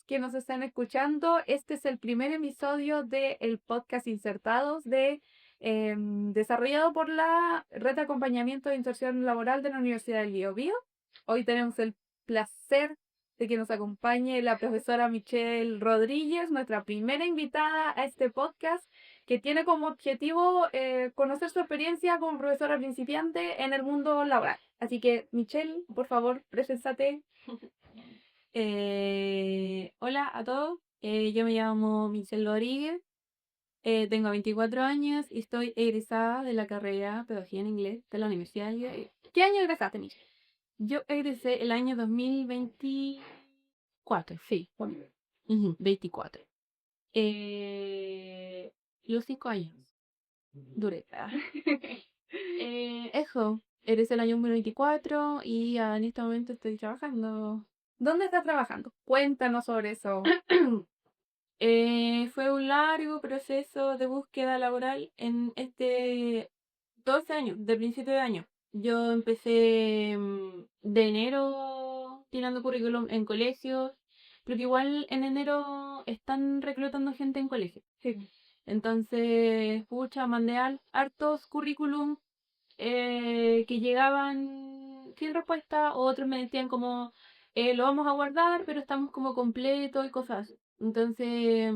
que nos están escuchando. Este es el primer episodio del podcast Insertados desarrollado por la Red de Acompañamiento de Inserción Laboral de la Universidad del Biobío. Hoy tenemos el placer de que nos acompañe la profesora Michelle Rodríguez, nuestra primera invitada a este podcast, que tiene como objetivo conocer su experiencia como profesora principiante en el mundo laboral. Así que, Michelle, por favor, preséntate. Hola a todos, yo me llamo Michelle Rodríguez, tengo 24 años y estoy egresada de la carrera Pedagogía en Inglés de la Universidad del Biobío. ¿Qué año egresaste, Michelle? Yo egresé el año 2024, sí, Bueno, 24. Los 5 años duré. Eso, egresé el año 2024 y en este momento estoy trabajando. ¿dónde estás trabajando? Cuéntanos sobre eso. Fue un largo proceso de búsqueda laboral en 12 años, de principio de año. Yo empecé de enero tirando currículum en colegios, porque igual en enero están reclutando gente en colegios. Sí. Entonces, pucha, mandé hartos currículum que llegaban sin respuesta, otros me decían como, lo vamos a guardar, pero estamos como completos y cosas así. Entonces,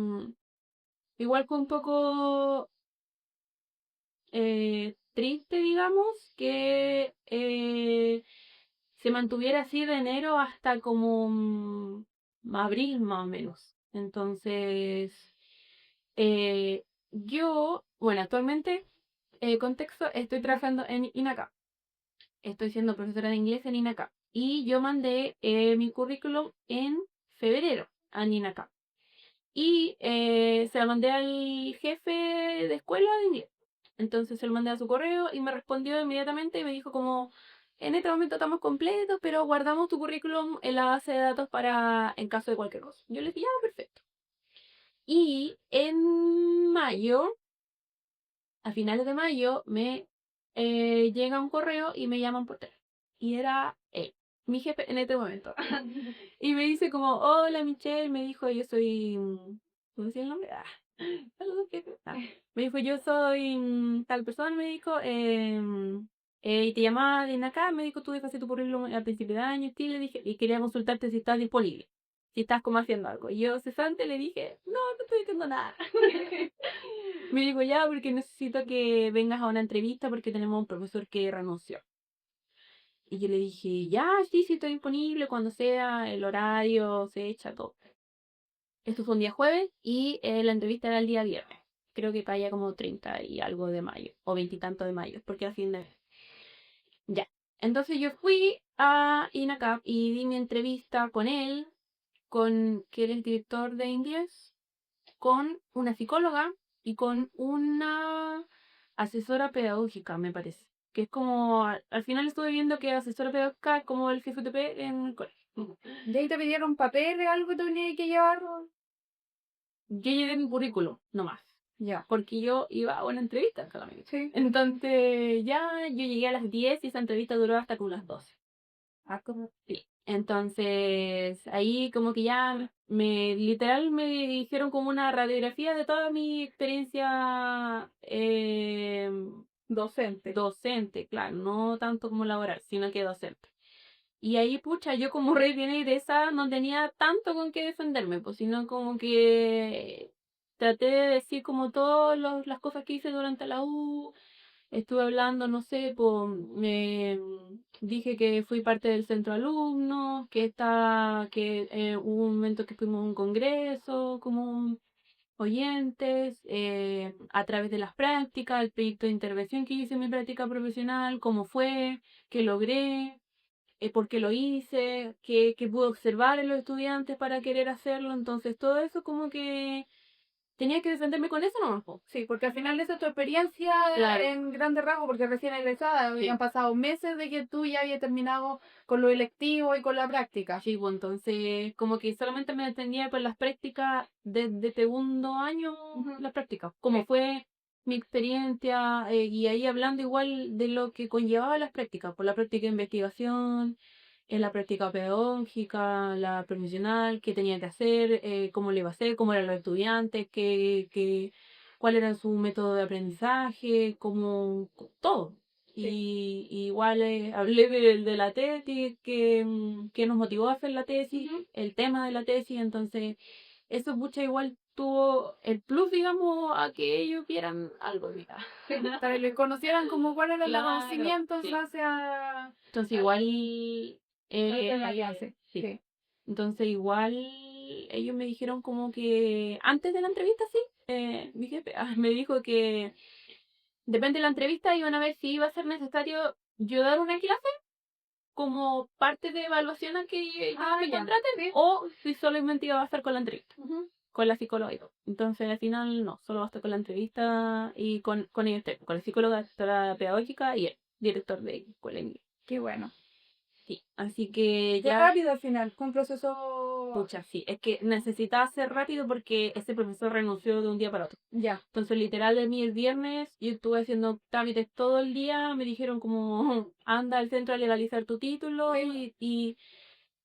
igual fue un poco triste, digamos, que se mantuviera así de enero hasta como abril más o menos. Entonces, bueno, actualmente, contexto, estoy trabajando en INACAP. Estoy siendo profesora de inglés en INACAP. Y yo mandé mi currículum en febrero a INACAP. Y se lo mandé al jefe de escuela de inglés. Entonces se lo mandé a su correo y me respondió inmediatamente y me dijo como, en este momento estamos completos, pero guardamos tu currículum en la base de datos para en caso de cualquier cosa. Yo le dije, ya, perfecto. Y en mayo, a finales de mayo, me llega un correo y me llaman por teléfono. Y era él, mi jefe en este momento. Y me dice como, hola Michelle, me dijo, yo soy... ¿Cómo decía el nombre? Saludos, jefe. Me dijo, yo soy tal persona, me dijo, y te llamaba de acá, me dijo, tú dejaste tu currículum al principio de año, y le dije, y quería consultarte si estás disponible, si estás como haciendo algo. Y yo, cesante, le dije, no, no estoy haciendo nada. Me dijo, ya, porque necesito que vengas a una entrevista porque tenemos un profesor que renunció. Y yo le dije, ya, sí, sí, estoy disponible cuando sea, el horario, se echa todo. Esto fue un día jueves y la entrevista era el día viernes. Creo que caía como 30 y algo de mayo, o 20 y tanto de mayo, porque a fin de... Ya. Entonces yo fui a INACAP y di mi entrevista con él, que era el director de inglés, con una psicóloga y con una asesora pedagógica, me parece. Que es como, al final estuve viendo que asesora pedagógica es como el jefe UTP en el colegio. ¿De ahí te pidieron papel o algo que tenías que llevar? Yo llevé mi currículum, nomás. Ya. Porque yo iba a una entrevista solamente. Sí. Entonces, ya yo llegué a las 10 y esa entrevista duró hasta como las 12. Ah, ¿cómo? Sí. Entonces, ahí como que ya literal me dijeron como una radiografía de toda mi experiencia Docente. docente, claro, no tanto como laboral, sino que docente. Y ahí, pucha, yo como re bien egresada no tenía tanto con qué defenderme, pues, sino como que traté de decir como todas las cosas que hice durante la U. Estuve hablando, no sé, pues, me dije que fui parte del centro alumno, que hubo un momento que fuimos a un congreso como oyentes, a través de las prácticas, el proyecto de intervención que hice en mi práctica profesional, cómo fue, qué logré, por qué lo hice, qué pude observar en los estudiantes para querer hacerlo. Entonces, todo eso como que tenía que defenderme con eso nomás, po. Sí, porque al final esa es tu experiencia Claro. en grandes rasgos, porque recién egresada, Sí. habían pasado meses de que tú ya habías terminado con lo electivo y con la práctica. Sí, pues entonces como que solamente me detenía por las prácticas de segundo año, las prácticas, como fue mi experiencia, y ahí hablando igual de lo que conllevaba las prácticas, por la práctica de investigación, en la práctica pedagógica, la profesional, qué tenía que hacer, cómo le iba a hacer, cómo eran los estudiantes, cuál era su método de aprendizaje, cómo, todo. Y igual hablé de la tesis, que nos motivó a hacer la tesis, el tema de la tesis, entonces eso mucha igual tuvo el plus, digamos, a que ellos vieran algo, mira. Para que lo conocieran como cuál era el Claro, conocimiento en sí. base a... Entonces igual alianza. sí. Sí. Entonces igual ellos me dijeron como que antes de la entrevista, sí, mi jefe me dijo que depende de la entrevista iban a ver si iba a ser necesario yo dar una clase como parte de evaluación a que ellos me ya, contraten sí. o si solamente iba a estar con la entrevista. Con la psicóloga y todo. Entonces al final no, solo va a estar con la entrevista y con ellos tres, con la psicóloga, doctora pedagógica y el director de escuela de inglés. Qué bueno. Sí, así que Fue ya... rápido al final, fue un proceso... Pucha, sí, es que necesitaba ser rápido porque ese profesor renunció de un día para otro. Ya. Entonces, literal, de mí el viernes, yo estuve haciendo trámites todo el día, me dijeron como, anda al centro a legalizar tu título y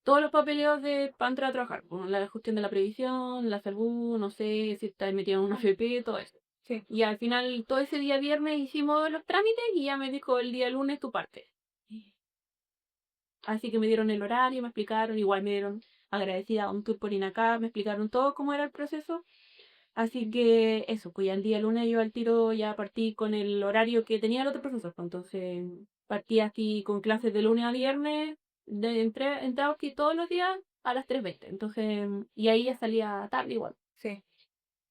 todos los papeleos para entrar a trabajar, como la gestión de la previsión, la salud, no sé si estás metido en una FP, todo eso. Sí. Y al final, todo ese día viernes hicimos los trámites y ya me dijo el día lunes tu parte. Así que me dieron el horario, me explicaron, igual me dieron agradecida un tour por INACAP, me explicaron todo cómo era el proceso. Así que eso, pues ya el día lunes yo al tiro ya partí con el horario que tenía el otro profesor. Pues entonces partí así con clases de lunes a viernes, entraba aquí todos los días a las 3:20. Entonces, y ahí ya salía tarde igual. Sí.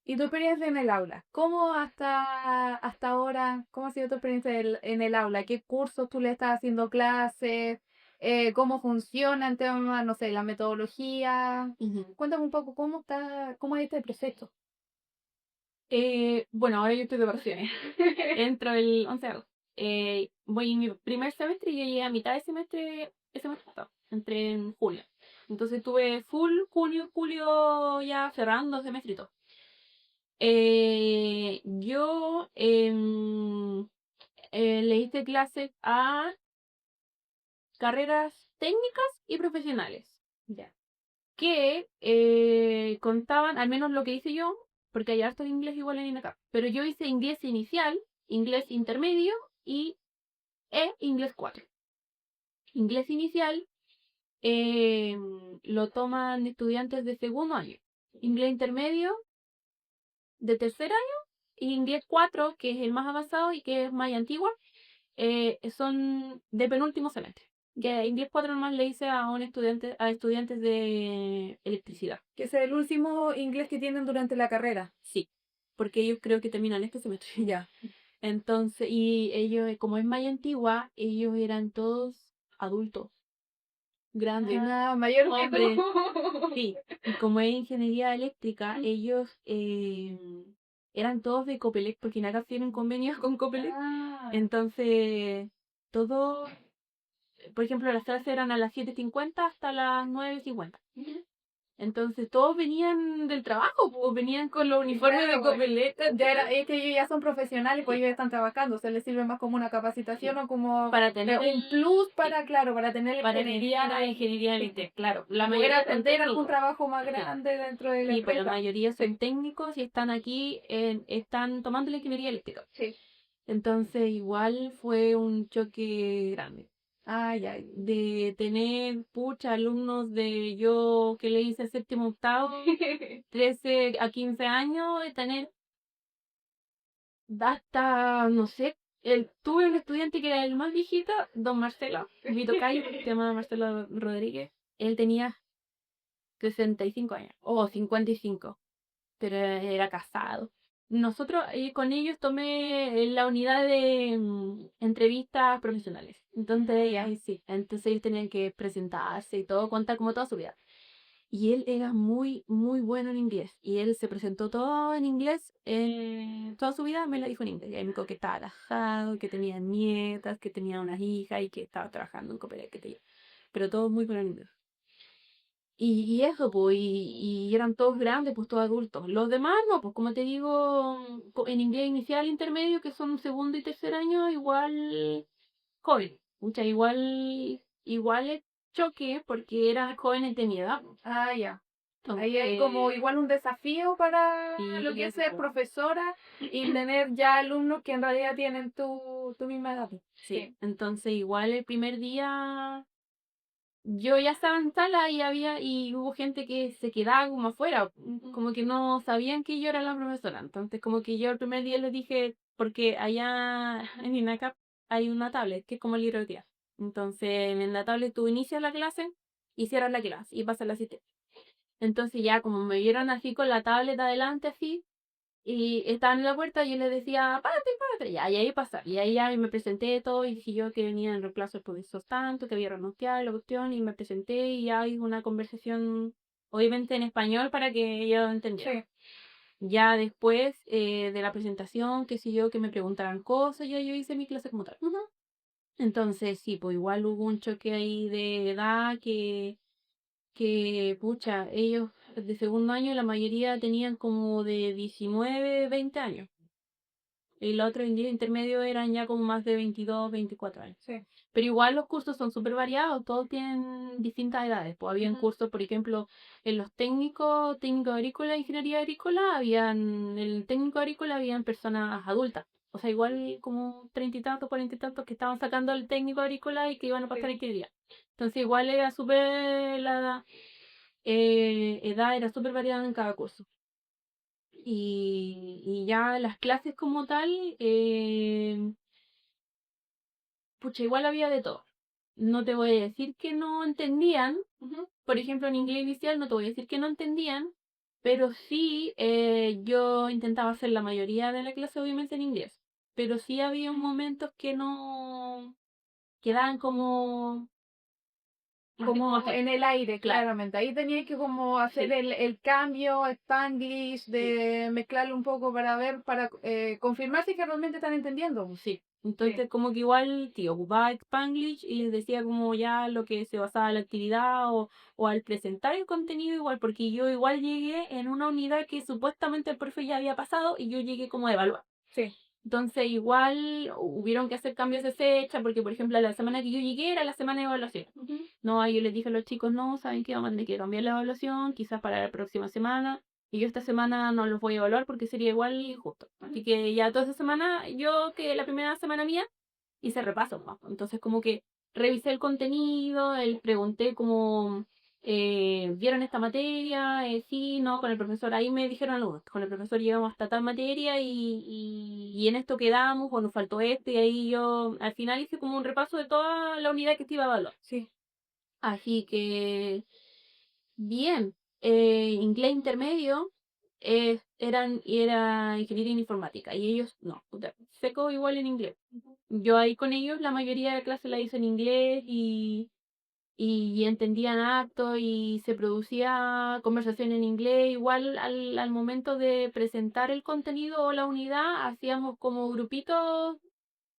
¿Y tu experiencia en el aula? ¿Cómo hasta ahora, cómo ha sido tu experiencia en el aula? ¿Qué cursos tú le estás haciendo clases? ¿Cómo funciona en tema, no sé, la metodología? Cuéntame un poco cómo es este proceso. Bueno, ahora yo estoy de vacaciones. Entro el 11 de agosto. Voy en mi primer semestre y yo llegué a mitad de semestre, ese semestre pasado. Entré en julio. Entonces tuve full junio, julio ya cerrando semestre y todo. Yo le hice clases a carreras técnicas y profesionales. Ya. Que contaban, al menos lo que hice yo, porque hay harto de inglés igual en INACAP, pero yo hice inglés inicial, inglés intermedio y inglés 4. Inglés inicial eh, lo toman estudiantes de segundo año, inglés intermedio de tercer año y inglés 4, que es el más avanzado y que es más antigua, son de penúltimo semestre. Que inglés 4 nomás le hice a estudiantes de electricidad. Que es el último inglés que tienen durante la carrera. Sí, porque ellos creo que terminan este semestre. Ya. Entonces, y ellos, como es más antigua, ellos eran todos adultos, grandes, Mayor hombres. tú. Sí, y como es ingeniería eléctrica, ellos eran todos de Copelec, porque en acá tienen convenios con Copelec. Entonces, todos, por ejemplo, las clases eran a las 7:50 hasta las 9:50. Entonces todos venían del trabajo, pues venían con los uniformes de Copelec. Es que ellos ya son profesionales, pues ellos están trabajando, se les sirve más como una capacitación o como Para tener un plus para, claro, para tener para ingeniería eléctrica, claro. La mayoría son tener algún técnicos. trabajo más grande dentro de la Sí, pero la empresa. mayoría son técnicos y están aquí, están tomando la ingeniería eléctrica. Sí. Entonces igual fue un choque grande. Ay, De tener, pucha, alumnos de yo que le hice séptimo octavo, 13 a 15 años, de tener hasta, no sé, tuve un estudiante que era el más viejito, don Marcelo, mi tocayo, que se llama Marcelo Rodríguez. Él tenía 65 años, o 55, pero era casado. Nosotros con ellos tomé la unidad de entrevistas profesionales. Entonces, ahí sí. Entonces ellos tenían que presentarse y todo, contar como toda su vida. Y él era muy, muy bueno en inglés. Y él se presentó todo en inglés. Toda su vida me lo dijo en inglés. Y ahí me dijo que estaba alejado, que tenía nietas, que tenía unas hijas y que estaba trabajando en Copenhague. Pero todo muy bueno en inglés. Y eso, pues, y eran todos grandes, pues todos adultos. Los demás no, pues como te digo, en inglés inicial, intermedio, que son segundo y tercer año, igual joven. Mucha, igual choque porque eran jóvenes de mi edad. Ah, ya. Entonces, Ahí es como igual un desafío para Sí, lo que es eso. ser profesora y tener ya alumnos que en realidad tienen tu misma edad. sí. Entonces igual el primer día yo ya estaba en sala y hubo gente que se quedaba como afuera, como que no sabían que yo era la profesora. Entonces como que yo el primer día les dije, porque allá en INACAP hay una tablet que es como el libro de clase. Entonces en la tablet tú inicias la clase y cierras la clase y pasas la asistencia. Entonces ya como me vieron así con la tablet adelante así, y estaban en la puerta, yo les decía, párate, ya, y ahí pasa. Y ahí ya me presenté todo y dije yo que venía en reemplazo del profesor tanto, que había renunciado a la cuestión, y me presenté y ya hay una conversación, obviamente en español, para que yo entendiera. Sí. Ya después de la presentación, qué sé yo, que me preguntaran cosas, ya yo hice mi clase como tal. Entonces, sí, pues igual hubo un choque ahí de edad que, pucha, ellos de segundo año la mayoría tenían como de 19 20 años. Y los otros intermedios eran ya como más de 22 24 años. Sí. Pero igual los cursos son súper variados, todos tienen distintas edades. Pues habían cursos, por ejemplo, en los técnico agrícola, ingeniería agrícola, en el técnico agrícola habían personas adultas. O sea, igual como 30 y tantos, 40 y tantos que estaban sacando el técnico agrícola y que iban a pasar Sí. ingeniería. Entonces igual era súper la edad era súper variada en cada curso. Y ya las clases como tal, pucha, igual había de todo. No te voy a decir que no entendían, por ejemplo, en inglés inicial no te voy a decir que no entendían, pero sí yo intentaba hacer la mayoría de la clase obviamente en inglés, pero sí había momentos que no quedaban como En el aire, claro, claramente. Ahí tenía que como hacer sí, el cambio, Spanglish, sí. de mezclarlo un poco para ver, para confirmar si que realmente están entendiendo. Sí, entonces como que igual, tío, ocupaba Spanglish y les decía como ya lo que se basaba en la actividad o al presentar el contenido igual, porque yo igual llegué en una unidad que supuestamente el profe ya había pasado y yo llegué como a evaluar. Sí. Entonces igual hubieron que hacer cambios de fecha, porque por ejemplo la semana que yo llegué era la semana de evaluación. No, ahí yo les dije a los chicos, no, saben que vamos a tener que cambiar la evaluación, quizás para la próxima semana. Y yo esta semana no los voy a evaluar porque sería igual injusto. Así que ya toda esa semana, yo que la primera semana mía, hice repaso, ¿no? Entonces como que revisé el contenido, pregunté como, ¿vieron esta materia? Sí, no, con el profesor. Ahí me dijeron algo, con el profesor llegamos hasta tal materia y en esto quedamos, o nos faltó esto, y ahí yo al final hice como un repaso de toda la unidad que te iba a evaluar. Sí. Así que, bien, inglés intermedio era ingeniería en informática y ellos no, puta, seco igual en inglés. Yo ahí con ellos la mayoría de la clase la hice en inglés y entendían acto y se producía conversación en inglés. Igual al momento de presentar el contenido o la unidad hacíamos como grupitos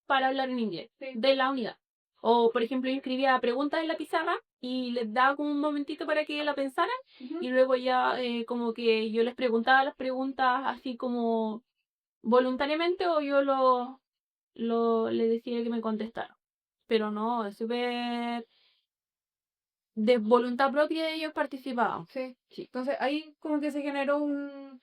para hablar en inglés de la unidad. O, por ejemplo, yo escribía preguntas en la pizarra y les daba como un momentito para que la pensaran y luego ya como que yo les preguntaba las preguntas así como voluntariamente o yo les decía que me contestaran. Pero no, es súper de voluntad propia ellos participaban. Sí. Sí. Entonces ahí como que se generó un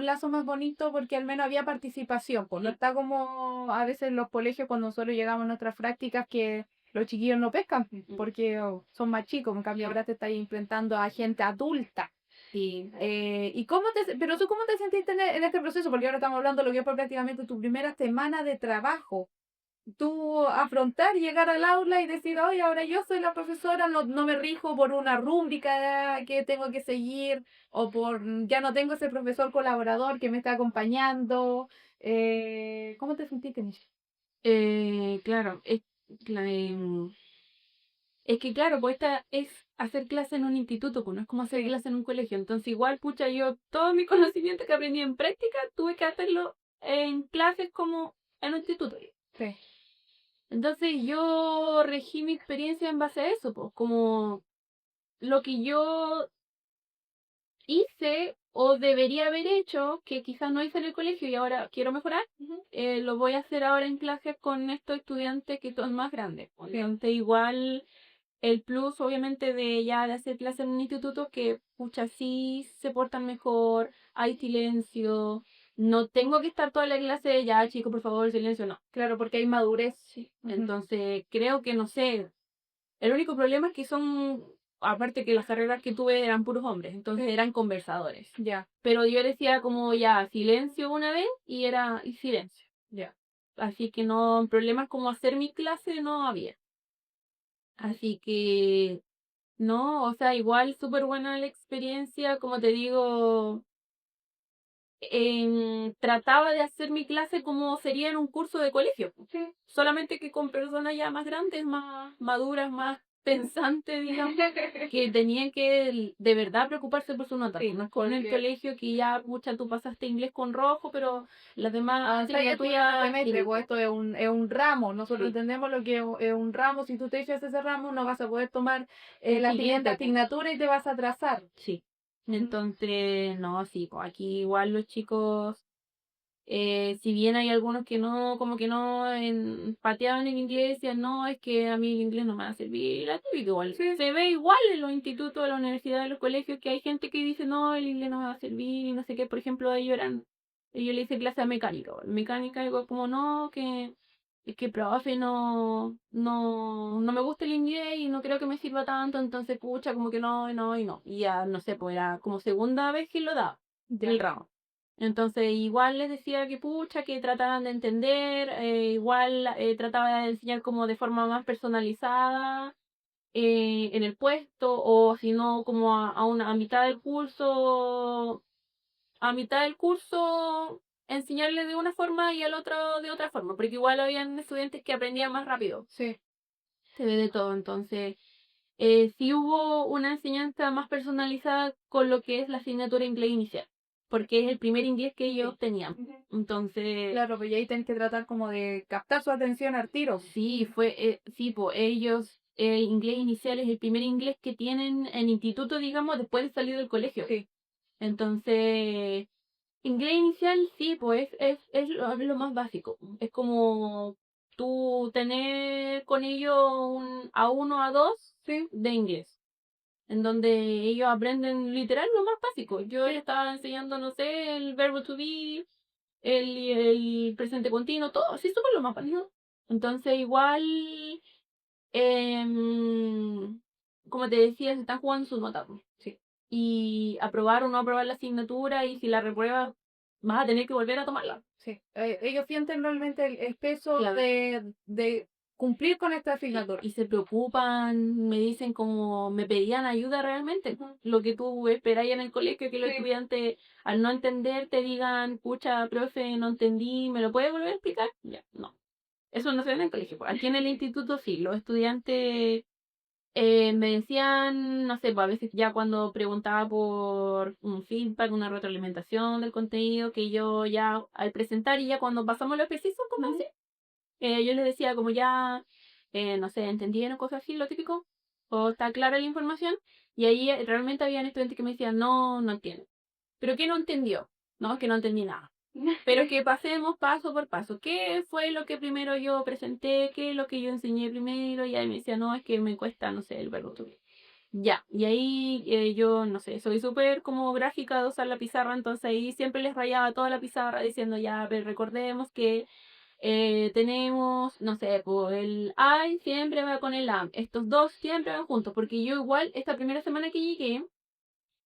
lazo más bonito porque al menos había participación. Pues no está como a veces en los colegios cuando nosotros llegamos a nuestras prácticas que los chiquillos no pescan porque son más chicos. En cambio ahora te estás enfrentando a gente adulta. Sí. Pero tú cómo te sentiste en este proceso? Porque ahora estamos hablando de lo que fue prácticamente tu primera semana de trabajo. Tú afrontar, llegar al aula y decir, oye, ahora yo soy la profesora, no me rijo por una rúbrica que tengo que seguir, o ya no tengo ese profesor colaborador que me está acompañando. ¿Cómo te sentiste, Nishi? Claro, es que claro, pues esta es hacer clase en un instituto, pues no es como hacer Sí. clase en un colegio. Entonces igual, pucha, yo todo mi conocimiento que aprendí en práctica tuve que hacerlo en clases como en un instituto. Sí. Entonces yo regí mi experiencia en base a eso, pues como lo que yo hice o debería haber hecho, que quizás no hice en el colegio y ahora quiero mejorar, lo voy a hacer ahora en clases con estos estudiantes que son más grandes. Entonces igual el plus, obviamente, de hacer clase en un instituto que, pucha, sí se portan mejor, hay silencio, no tengo que estar toda la clase, ya, chico, por favor, silencio, no. Claro, porque hay madurez. Sí. Ujú. Entonces, creo que, no sé, el único problema es que aparte que las carreras que tuve eran puros hombres, entonces eran conversadores. Ya, Pero yo decía como ya, silencio una vez y silencio. ya. Así que no, problemas como hacer mi clase no había. Así que no, o sea, igual súper buena la experiencia, como te digo, trataba de hacer mi clase como sería en un curso de colegio, Sí. solamente que con personas ya más grandes, más maduras, más pensantes, digamos, que tenían que de verdad preocuparse por su nota. Sí, No es como en el porque- colegio que ya, pucha, tú pasaste inglés con rojo, pero las demás asignaturas asignaturas... semestre, pues esto es un ramo. Nosotros Sí. entendemos lo que es un ramo. Si tú te echas ese ramo, no vas a poder tomar la siguiente siguiente, pues. asignatura y te vas a atrasar. Sí. Entonces, no, sí, pues aquí igual los chicos, si bien hay algunos que no, como que no pateaban el inglés, decían, no, es que a mí el inglés no me va a servir, la típica igual. Sí. Se ve igual en los institutos, en la universidad, en los colegios, que hay gente que dice, no, el inglés no me va a servir y no sé qué. Por ejemplo, yo le hice clase a mecánica. Mecánica, digo, como no, que es que profe, no me gusta el inglés y no creo que me sirva tanto, entonces pucha, como que no, no y no. Y ya, no sé, pues era como segunda vez que lo daba, el ramo. Entonces, igual les decía que pucha, que trataban de entender, igual trataba de enseñar como de forma más personalizada en el puesto, o si no, como a mitad del curso enseñarle de una forma y al otro de otra forma, porque igual habían estudiantes que aprendían más rápido. Sí. Se ve de todo, entonces sí hubo una enseñanza más personalizada con lo que es la asignatura inglés inicial, porque es el primer inglés que ellos tenían. Entonces, Claro, pues y ahí tenés que tratar como de captar su atención al tiro. sí, sí, pues ellos, inglés inicial es el primer inglés que tienen en instituto, digamos, después de salir del colegio. Sí. Entonces, inglés inicial, sí, pues es lo más básico. Es como tú tener con ellos un A1, A2 Sí. de inglés, en donde ellos aprenden literal lo más básico. Yo les estaba enseñando, no sé, el verbo to be, el presente continuo, todo así súper lo más básico. Entonces, igual, como te decía, se están jugando sus notas, pues. Sí. Y aprobar o no aprobar la asignatura, y si la repruebas, vas a tener que volver a tomarla. Sí. Ellos sienten realmente el peso Claro. de cumplir con esta asignatura. Y se preocupan, me dicen como, me pedían ayuda realmente. Lo que tú esperas en el colegio, que los Sí. estudiantes al no entender te digan, pucha, profe, no entendí, ¿me lo puede volver a explicar? Ya, no. Eso no se ve en el colegio. Aquí en el instituto sí, los estudiantes me decían, no sé, pues a veces ya cuando preguntaba por un feedback, una retroalimentación del contenido, que yo ya al presentar y ya cuando pasamos los precisos, como así, yo les decía como ya, no sé, entendieron cosas así, lo típico, o está clara la información, y ahí realmente habían estudiantes que me decían, no, no entiendo. ¿Pero qué no entendió? No, es que no entendí nada. Pero que pasemos paso por paso. ¿Qué fue lo que primero yo presenté? ¿Qué es lo que yo enseñé primero? Y ahí me decía, no, es que me cuesta, no sé, el verbo to be. Ya, y ahí yo, no sé, soy súper como gráfica de usar la pizarra, entonces ahí siempre les rayaba toda la pizarra diciendo, ya, pero recordemos que tenemos, no sé, pues el I siempre va con el am, estos dos siempre van juntos, porque yo igual esta primera semana que llegué,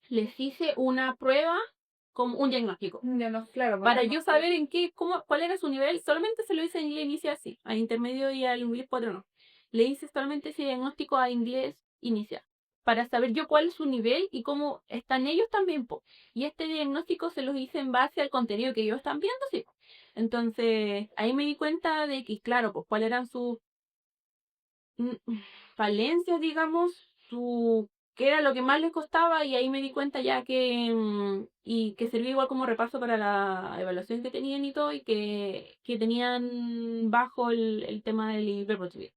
les hice una prueba como un diagnóstico. Ya no, claro, Para yo saber cuál era su nivel, solamente se lo hice en inglés inicial, sí, al intermedio y al inglés 4 no. Le hice solamente ese diagnóstico a inglés inicial, para saber yo cuál es su nivel y cómo están ellos también, po. Y este diagnóstico se los hice en base al contenido que ellos están viendo, sí. Entonces, ahí me di cuenta de que, claro, pues cuáles eran sus mm, falencias, digamos, qué era lo que más les costaba, y ahí me di cuenta ya y que servía igual como repaso para la evaluación que tenían y todo, y que tenían bajo el tema del verbo to be.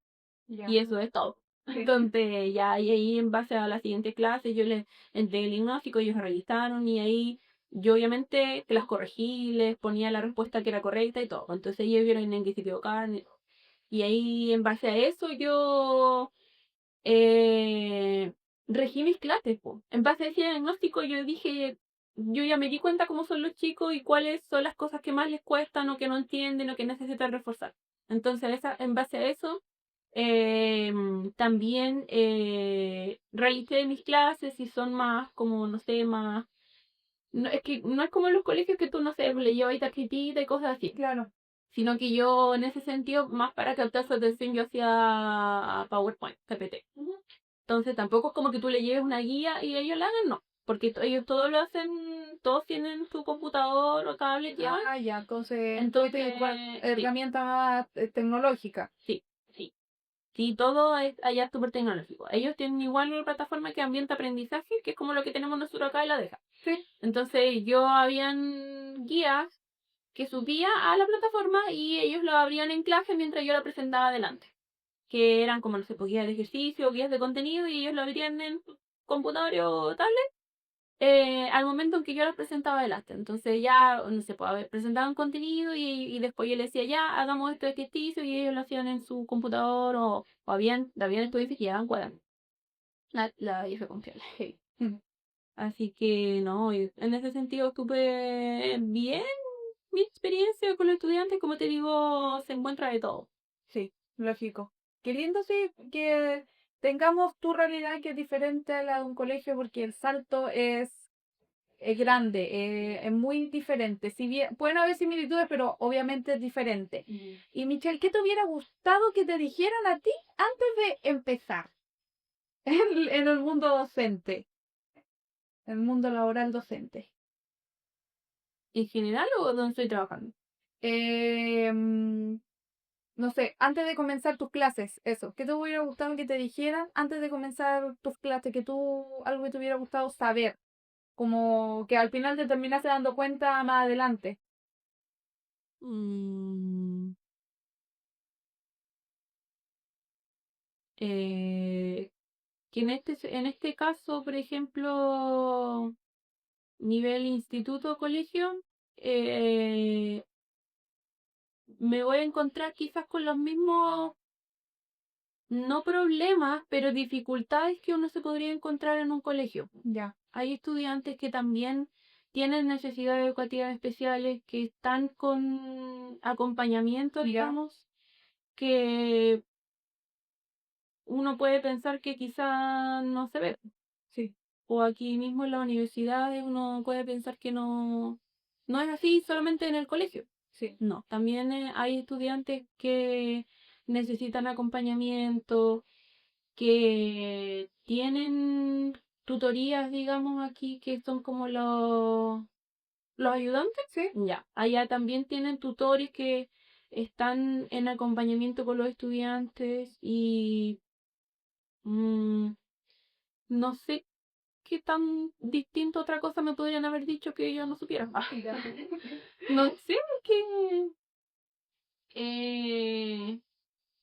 Ya. Y eso es todo. Sí. Entonces, ya, y ahí en base a la siguiente clase, yo les entregué el diagnóstico, ellos revisaron, y ahí yo obviamente que las corregí, les ponía la respuesta que era correcta y todo. Entonces ellos vieron en qué se equivocaban. Y ahí en base a eso yo regí mis clases, po. En base a ese diagnóstico yo ya me di cuenta cómo son los chicos y cuáles son las cosas que más les cuestan o que no entienden o que necesitan reforzar. Entonces, en base a eso, también realicé mis clases y son más como, no sé, más... No, es que no es como en los colegios que tú, no sé, le llevas tarjetita y cosas así. Claro. Sino que yo, en ese sentido, más para captar su atención, yo hacía PowerPoint, PPT. Entonces, tampoco es como que tú le lleves una guía y ellos la hagan, no. Porque ellos todos lo hacen, todos tienen su computador o tablet ya. Ah, ya, entonces, Entonces, herramienta más tecnológica. sí, sí. Sí, todo es allá súper tecnológico. Ellos tienen igual una plataforma que ambienta aprendizaje, que es como lo que tenemos nosotros acá en la DEJA. Sí. Entonces, yo habían guías que subía a la plataforma y ellos lo abrían en clase mientras yo la presentaba adelante. Que eran como, no sé, pues, guías de ejercicio, guías de contenido, y ellos lo abrían en computador o tablet al momento en que yo las presentaba adelante. Entonces ya, no sé, pues, a ver, presentaban contenido y después yo les decía, ya, hagamos este ejercicio, y ellos lo hacían en su computador o habían estudiantes que llevaban cuadernos. La IF confiable. Sí. Así que, no, en ese sentido estuve bien. Mi experiencia con los estudiantes, como te digo, se encuentra de todo. Sí, lógico. Qué lindo, sí, que tengamos tu realidad que es diferente a la de un colegio, porque el salto es grande, es muy diferente. Si bien pueden haber similitudes, pero obviamente es diferente. Y Michelle, ¿qué te hubiera gustado que te dijeran a ti antes de empezar en el mundo docente, en el mundo laboral docente? ¿En general o donde estoy trabajando? No sé, antes de comenzar tus clases, eso, ¿qué te hubiera gustado que te dijeran antes de comenzar tus clases? Algo que te hubiera gustado saber, como que al final te terminaste dando cuenta más adelante. Mm, eh, que en este caso, por ejemplo, nivel instituto o colegio, eh, me voy a encontrar quizás con los mismos, no problemas, pero dificultades que uno se podría encontrar en un colegio. Ya. Hay estudiantes que también tienen necesidades educativas especiales, que están con acompañamiento, Ya. digamos, que uno puede pensar que quizá no se ve. Sí. O aquí mismo en las universidades uno puede pensar que no es así solamente en el colegio. Sí. No, también hay estudiantes que necesitan acompañamiento, que tienen tutorías, digamos, aquí, que son como los ayudantes. Sí. Ya, allá también tienen tutores que están en acompañamiento con los estudiantes y mm, no sé qué tan distinto a otra cosa me podrían haber dicho que yo no supiera. No sé, porque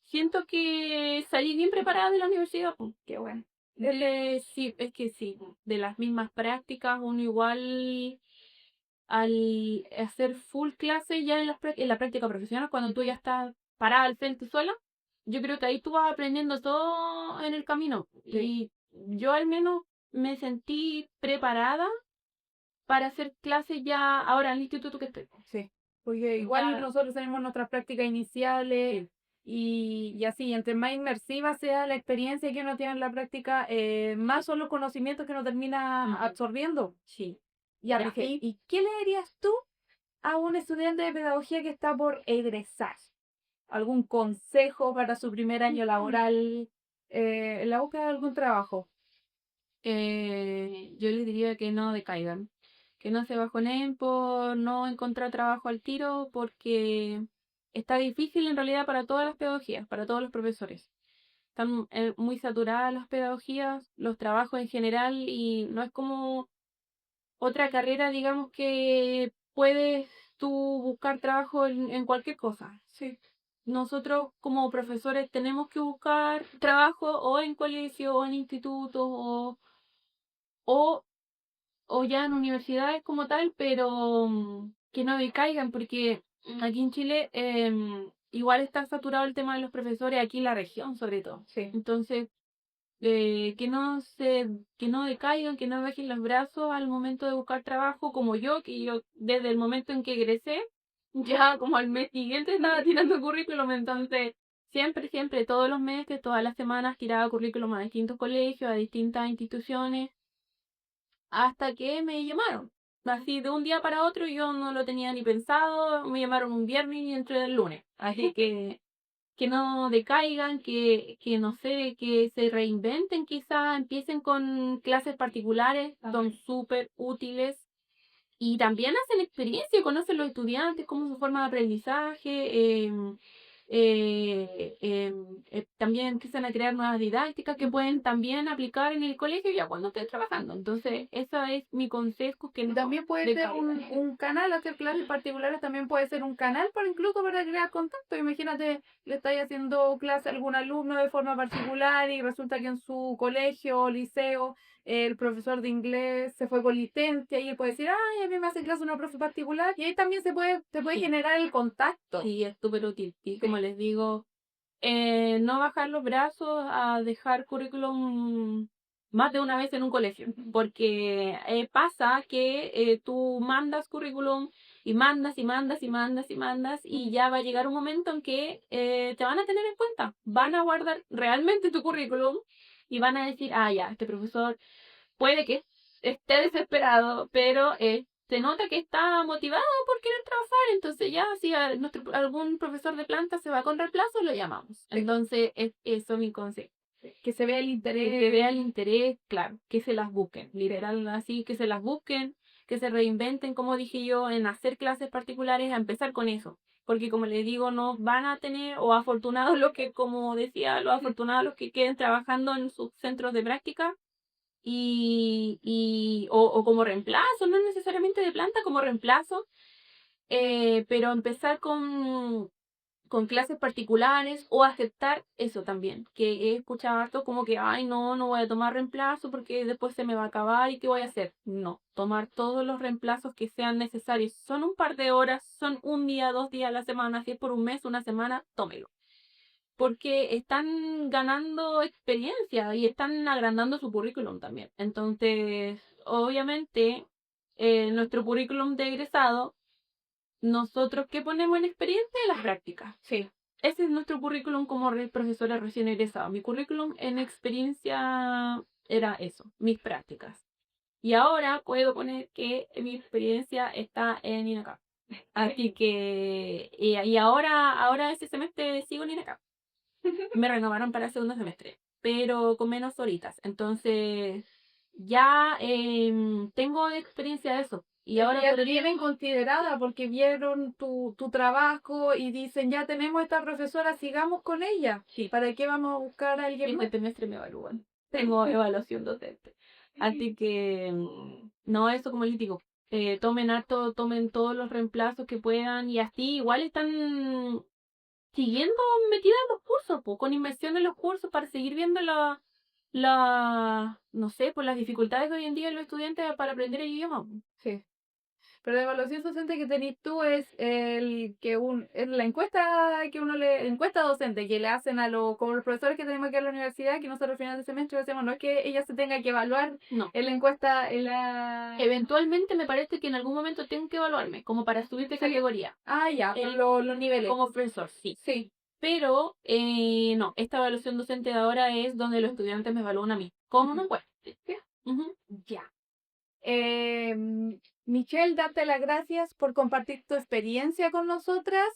siento que salí bien preparada de la universidad, pues. Qué bueno. Sí, es que sí, de las mismas prácticas, uno igual al hacer full clase ya en la práctica profesional, cuando tú ya estás parada al frente sola, yo creo que ahí tú vas aprendiendo todo en el camino. Y yo al menos me sentí preparada para hacer clases ya ahora en el instituto que estoy. Sí. Porque igual Ya, nosotros tenemos nuestras prácticas iniciales sí. y así, entre más inmersiva sea la experiencia que uno tiene en la práctica, más son los conocimientos que uno termina absorbiendo. Sí. Ya, Ya, Michelle, ¿y qué le dirías tú a un estudiante de pedagogía que está por egresar? ¿Algún consejo para su primer año laboral en la búsqueda de algún trabajo? yo les diría que no decaigan, que no se bajoneen por no encontrar trabajo al tiro, porque está difícil en realidad para todas las pedagogías, para todos los profesores. Están muy saturadas las pedagogías, los trabajos en general, y no es como otra carrera, digamos, que puedes tú buscar trabajo en cualquier cosa. Sí. Nosotros como profesores tenemos que buscar trabajo o en colegio o en institutos o, o ya en universidades como tal, pero que no decaigan, porque aquí en Chile igual está saturado el tema de los profesores, aquí en la región sobre todo. Sí. Entonces, que no decaigan, que no bajen los brazos al momento de buscar trabajo, como yo, que yo desde el momento en que egresé, ya como al mes siguiente estaba tirando currículum, entonces siempre, todos los meses, todas las semanas tiraba currículum a distintos colegios, a distintas instituciones, hasta que me llamaron. Así de un día para otro yo no lo tenía ni pensado, me llamaron un viernes y entré el lunes. Así que no decaigan, que no sé, que se reinventen quizá, empiecen con clases particulares, son súper útiles. Y también hacen experiencia, conocen los estudiantes, cómo es su forma de aprendizaje, también empiezan a crear nuevas didácticas que pueden también aplicar en el colegio ya cuando estés trabajando. Entonces, ese es mi consejo, que no También puede ser decaigan. un canal, hacer clases particulares también puede ser un canal para incluso para crear contacto. Imagínate, le estáis haciendo clase a algún alumno de forma particular y resulta que en su colegio o liceo el profesor de inglés se fue con licencia y él puede decir, ay, a mí me hace clase una profe particular y ahí también se puede Sí. generar el contacto. Sí, es súper útil. Y como les digo, no bajar los brazos a dejar currículum más de una vez en un colegio, porque pasa que tú mandas currículum y mandas y ya va a llegar un momento en que te van a tener en cuenta, van a guardar realmente tu currículum y van a decir, ya, este profesor puede que esté desesperado, pero se nota que está motivado por querer trabajar, entonces ya si algún profesor de planta se va con reemplazo, lo llamamos. Entonces, es eso mi consejo. Que se vea el interés. Que vea el interés, claro, que se las busquen, literal así, que se las busquen, que se reinventen, como dije yo, en hacer clases particulares, a empezar con eso. Porque como les digo, no van a tener, o afortunados los que, como decía, los afortunados los que queden trabajando en sus centros de práctica, o como reemplazo, no necesariamente de planta, como reemplazo, pero empezar con clases particulares o aceptar eso también, que he escuchado harto como que, ay, no voy a tomar reemplazo porque después se me va a acabar y qué voy a hacer. No, tomar todos los reemplazos que sean necesarios. Son un par de horas, son un día, 2 días a la semana, si es por un mes, una semana, tómelo. Porque están ganando experiencia y están agrandando su currículum también. Entonces, obviamente, nuestro currículum de egresado, nosotros qué ponemos en experiencia las prácticas. Sí. Ese es nuestro currículum como profesora recién egresada. Mi currículum en experiencia era eso, mis prácticas. Y ahora puedo poner que mi experiencia está en INACAP. Así que, y ahora este semestre sigo en INACAP. Me renovaron para el segundo semestre, pero con menos horitas. Entonces, ya tengo experiencia de eso. Y ahora ya te tienen considerada porque vieron tu trabajo y dicen, ya tenemos esta profesora, sigamos con ella. Sí. ¿Para qué vamos a buscar a alguien más? Este semestre me evalúan. Tengo evaluación docente. Así que, no, eso como les digo, tomen todos los reemplazos que puedan y así igual están siguiendo metida en los cursos, po, con inversión en los cursos para seguir viendo no sé, por las dificultades de hoy en día de los estudiantes para aprender el idioma. Sí. Pero la evaluación docente que tenés tú es es la encuesta docente que le hacen como los profesores que tenemos aquí en la universidad, que nosotros al final de semestre hacemos, no es que ella se tenga que evaluar No. en la encuesta, Eventualmente me parece que en algún momento tengo que evaluarme, como para subir de categoría. Ya, los niveles. Como profesor, sí. Sí. Pero, no, esta evaluación docente de ahora es donde los estudiantes me evalúan a mí, con una encuesta. Ya. Michelle, darte las gracias por compartir tu experiencia con nosotras,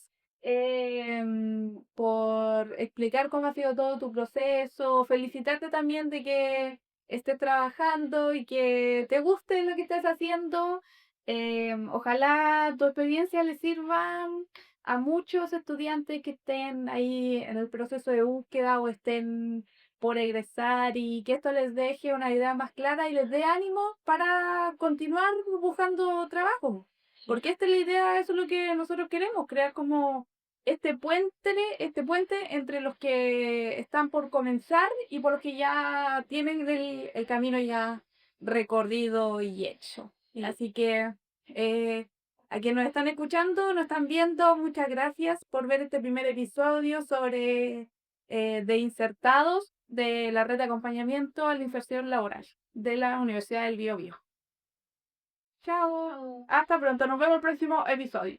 por explicar cómo ha sido todo tu proceso, felicitarte también de que estés trabajando y que te guste lo que estás haciendo. Ojalá tu experiencia le sirva a muchos estudiantes que estén ahí en el proceso de búsqueda o estén por egresar y que esto les deje una idea más clara y les dé ánimo para continuar buscando trabajo. Porque esta es la idea, eso es lo que nosotros queremos, crear como este puente entre los que están por comenzar y por los que ya tienen el camino ya recorrido y hecho. Sí. Así que a quienes nos están escuchando, nos están viendo, muchas gracias por ver este primer episodio sobre de insertados. de la red de acompañamiento a la inserción laboral de la Universidad del Biobío. Chao. Hasta pronto, nos vemos en el próximo episodio.